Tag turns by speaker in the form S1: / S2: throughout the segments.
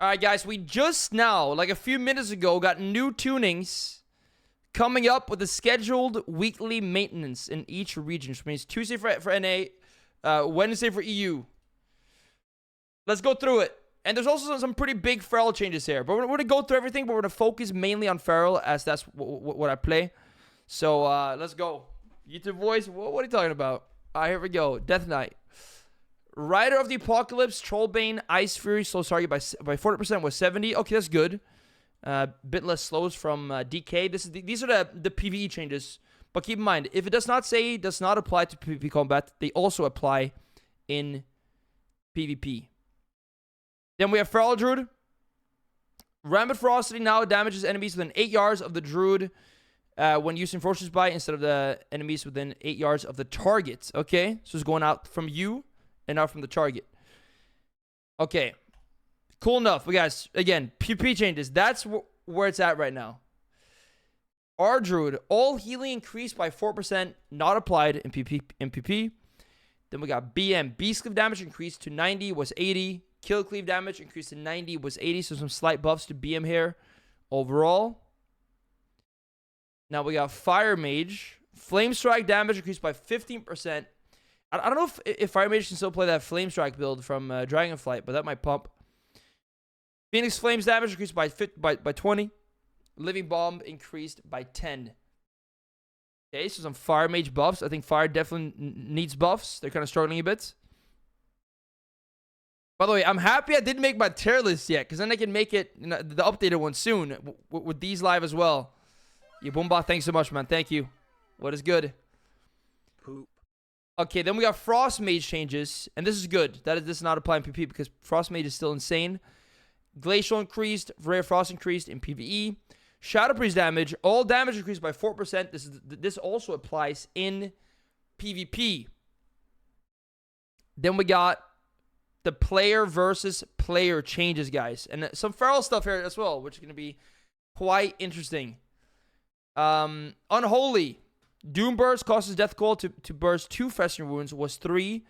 S1: All right, guys, we just now, like a few minutes ago, got new tunings coming up with a scheduled weekly maintenance in each region, which means Tuesday for NA, Wednesday for EU. Let's go through it. And there's also some pretty big Feral changes here. But we're going to go through everything, but we're going to focus mainly on Feral as that's what I play. So let's go. YouTube voice, what are you talking about? All right, here we go. Death Knight. Rider of the Apocalypse, Trollbane, Ice Fury, slow target by 40% was 70. Okay, that's good. Bit less slows from DK. These are the PvE changes. But keep in mind, if it does not say does not apply to PvP combat, they also apply in PvP. Then we have Feral Druid. Rampant Ferocity now damages enemies within 8 yards of the Druid when using Ferocious Bite instead of the enemies within 8 yards of the target. Okay, so it's going out from you and out from the target. Okay, cool enough. We guys, again, PvP changes. That's where it's at right now. Our Druid, all healing increased by 4%, not applied in PP. Then we got BM. Beast Cleave damage increased to 90, was 80. Kill Cleave damage increased to 90, was 80. So some slight buffs to BM here overall. Now we got Fire Mage. Flame Strike damage increased by 15%. I don't know if Fire Mage can still play that Flame Strike build from Dragonflight, but that might pump. Phoenix Flames damage increased by 20. Living Bomb increased by 10. Okay, so some Fire Mage buffs. I think Fire definitely needs buffs. They're kind of struggling a bit. By the way, I'm happy I didn't make my tier list yet, because then I can make it, the updated one soon with these live as well. Yeah, Boomba, thanks so much, man. Thank you. What is good?
S2: Poop.
S1: Okay, then we got Frost Mage changes, and this is good. This is not applying PP because Frost Mage is still insane. Glacial increased, Rare Frost increased in PvE. Shadow Priest damage, all damage increased by 4%. This also applies in PvP. Then we got the player versus player changes, guys. And some Feral stuff here as well, which is going to be quite interesting. Unholy. Doom Burst causes Death Coil to burst 2 Festering Wounds, was 3.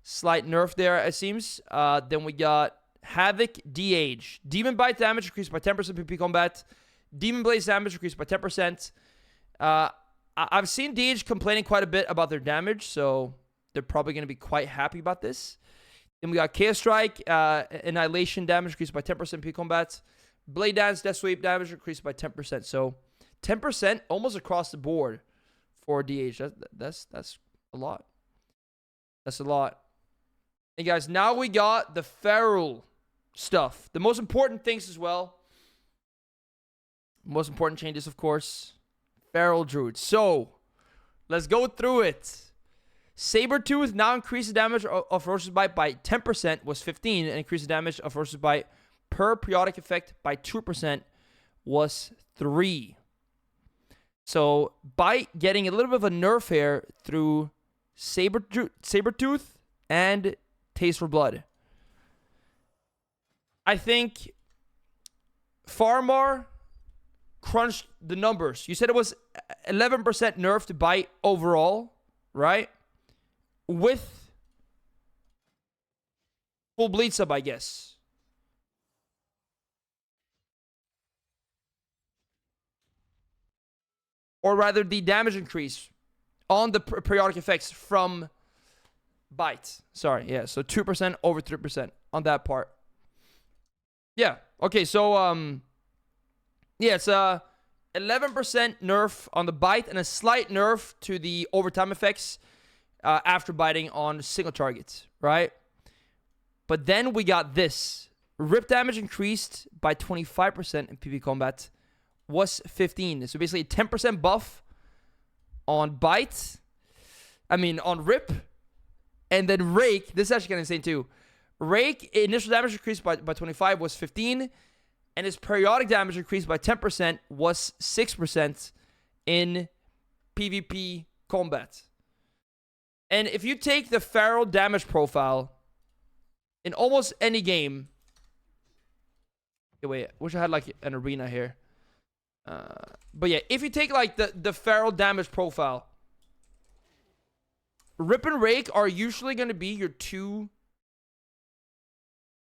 S1: Slight nerf there, it seems. Then we got Havoc De-Age. Demon Bite damage increased by 10% PvP combat. Demon Blaze damage increased by 10%. I've seen De-Age complaining quite a bit about their damage, so they're probably going to be quite happy about this. Then we got Chaos Strike. Annihilation damage increased by 10% PvP combat. Blade Dance, Death Sweep damage increased by 10%. So 10% almost across the board for DH. That's a lot. That's a lot. And guys, now we got the Feral stuff. The most important things as well. Most important changes, of course. Feral Druid. So, let's go through it. Sabertooth now increases damage of Ferocious Bite by 10%, was 15, and increases damage of Ferocious Bite per periodic effect by 2%, was 3. So, Bite getting a little bit of a nerf here through Sabertooth and Taste for Blood. I think Farmar crunched the numbers. You said it was 11% nerf to Bite overall, right? With full bleed sub, I guess. Or rather, the damage increase on the periodic effects from Bite. Sorry, yeah. So 2% over 3% on that part. Yeah. Okay, so yeah, it's 11% nerf on the Bite and a slight nerf to the overtime effects after biting on single targets, right? But then we got this. Rip damage increased by 25% in PvP combat, was 15. So basically a 10% buff on Bite. On Rip. And then Rake. This is actually kind of insane too. Rake, initial damage increased by 25, was 15. And his periodic damage increased by 10%, was 6% in PvP combat. And if you take the Feral damage profile in almost any game... Okay, wait, I wish I had like an arena here. But yeah, if you take like the Feral damage profile, Rip and Rake are usually going to be your 2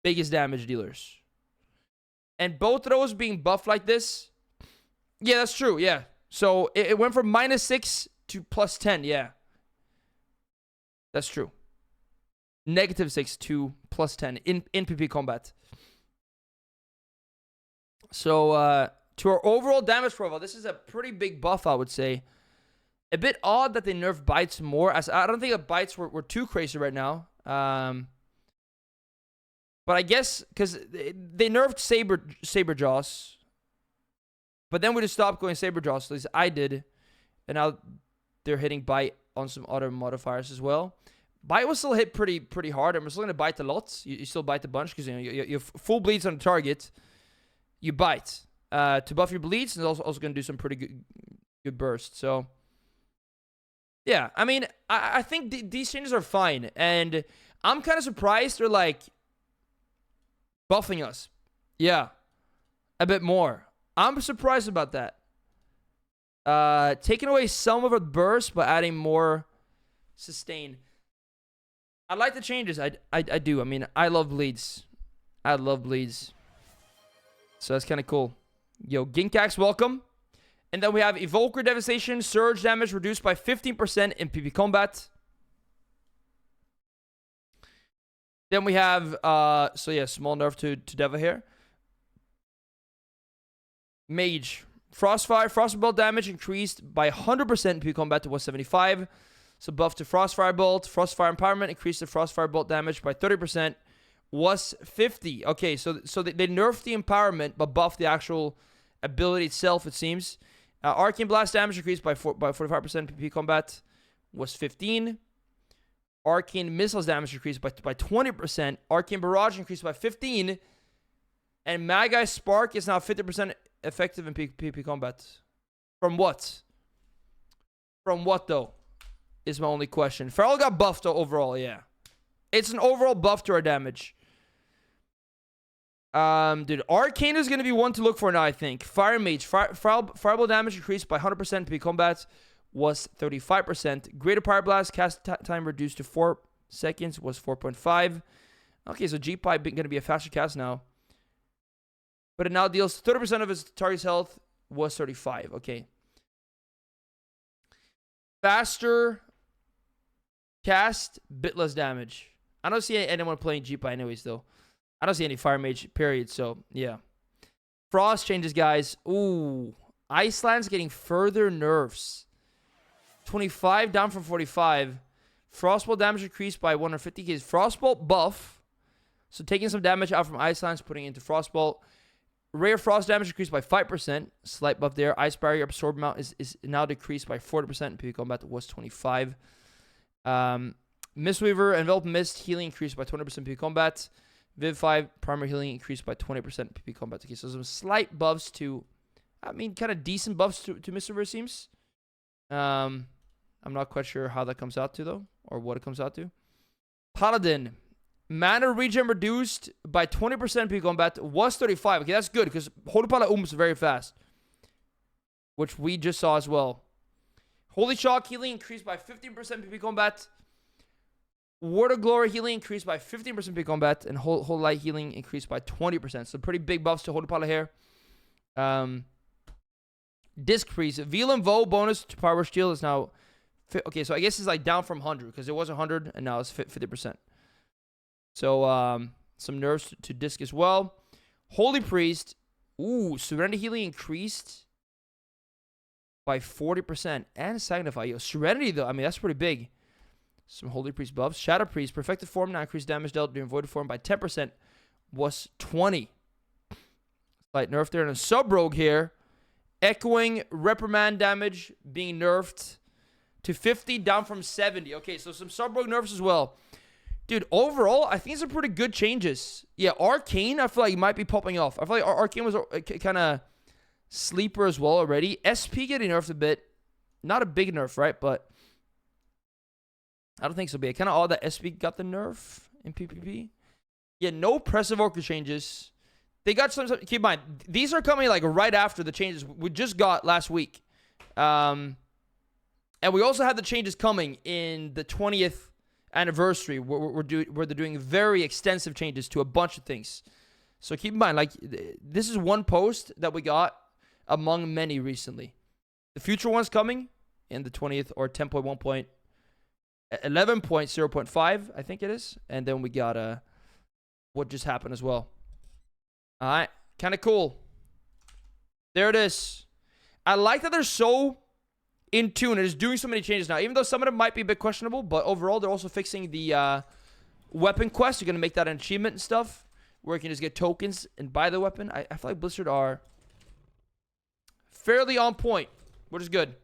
S1: biggest damage dealers. And both of those being buffed like this. Yeah, that's true. Yeah. So it went from -6 to +10. Yeah. That's true. -6 to +10 in PP combat. So to our overall damage profile, this is a pretty big buff, I would say. A bit odd that they nerf bites more. As I don't think the bites were too crazy right now. But I guess because they nerfed Saber Jaws. But then we just stopped going Saber Jaws. At least I did. And now they're hitting bite on some other modifiers as well. Bite will still hit pretty hard. And we're still going to bite a lot. You still bite a bunch because you have full bleeds on the target. You bite. To buff your bleeds, and it's also going to do some pretty good burst. So, yeah. I mean, I think these changes are fine. And I'm kind of surprised they're like buffing us. Yeah. A bit more. I'm surprised about that. Taking away some of our burst, but adding more sustain. I like the changes. I do. I mean, I love bleeds. I love bleeds. So that's kind of cool. Yo, Ginkax, welcome. And then we have Evoker Devastation, Surge damage reduced by 15% in PP combat. Then we have, so yeah, small nerf to Deva here. Mage. Frostfire. Frostfire Bolt damage increased by 100% in PP combat to 175. So buff to Frostfire Bolt. Frostfire Empowerment increased the Frostfire Bolt damage by 30%. Was 50. Okay, so they nerfed the empowerment, but buffed the actual ability itself, it seems. Arcane Blast damage increased by 45% in PP combat. Was 15. Arcane Missiles damage increased by 20%. Arcane Barrage increased by 15. And Magi Spark is now 50% effective in PP combat. From what? From what, though? Is my only question. Feral got buffed, though, overall, yeah. It's an overall buff to our damage. Dude, Arcane is going to be one to look for now, I think. Fire Mage. Fireball damage increased by 100% in PP combat. Was 35%. Greater Pyroblast cast time reduced to 4 seconds. Was 4.5. Okay, so G-Pipe going to be a faster cast now. But it now deals 30% of his target's health. Was 35. Okay. Faster cast, bit less damage. I don't see anyone playing G-Pipe anyways, though. I don't see any Fire Mage, period. So, yeah. Frost changes, guys. Ooh. Iceland's getting further nerfs. 25 down from 45. Frostbolt damage increased by 150. Frostbolt buff. So, taking some damage out from Iceland's, putting it into Frostbolt. Rare Frost damage increased by 5%. Slight buff there. Ice Barrier Absorb amount is now decreased by 40% in PvP combat. It was 25. Mistweaver, Envelop Mist, healing increased by 20% PvP combat. Vivify, Primary healing increased by 20% PvP combat. Okay, so some slight buffs to, I mean, kind of decent buffs to Mistweaver, seems. I'm not quite sure how that comes out to, though, or what it comes out to. Paladin, mana regen reduced by 20% PvP combat. Was 35. Okay, that's good, because Holy Paladin is very fast, which we just saw as well. Holy Shock healing increased by 15% PvP combat. Word of Glory healing increased by 15% PvP combat. And Holy Light healing increased by 20%. So pretty big buffs to Holy Pala here. Disc Priest. Veil and Voe bonus to Power Steel is now... Okay, so I guess it's like down from 100. Because it was 100 and now it's 50%. So some nerfs to Disc as well. Holy Priest. Ooh, Serenity healing increased by 40%. And Sanctify. Yo, Serenity, though, I mean, that's pretty big. Some Holy Priest buffs. Shadow Priest. Perfected Form now increased damage dealt during Voided Form by 10%. Was 20. Slight nerf there. And a Sub-Rogue here. Echoing Reprimand damage being nerfed to 50, down from 70. Okay, so some Sub-Rogue nerfs as well. Dude, overall, I think these are pretty good changes. Yeah, Arcane, I feel like it might be popping off. I feel like Arcane was kind of sleeper as well already. SP getting nerfed a bit. Not a big nerf, right? But I don't think so. But kind of odd that SP got the nerf in PvP. Yeah, no Press Evoker changes. They got some. Keep in mind, these are coming like right after the changes we just got last week. And we also had the changes coming in the 20th anniversary where they're doing very extensive changes to a bunch of things. So keep in mind, like, this is one post that we got among many recently. The future one's coming in the 20th or 11.0.5, I think it is. And then we got what just happened as well. All right, kind of cool. There it is. I like that they're so in tune and is doing so many changes now. Even though some of them might be a bit questionable, but overall they're also fixing the weapon quest. You're gonna make that an achievement and stuff, where you can just get tokens and buy the weapon. I feel like Blizzard are fairly on point, which is good.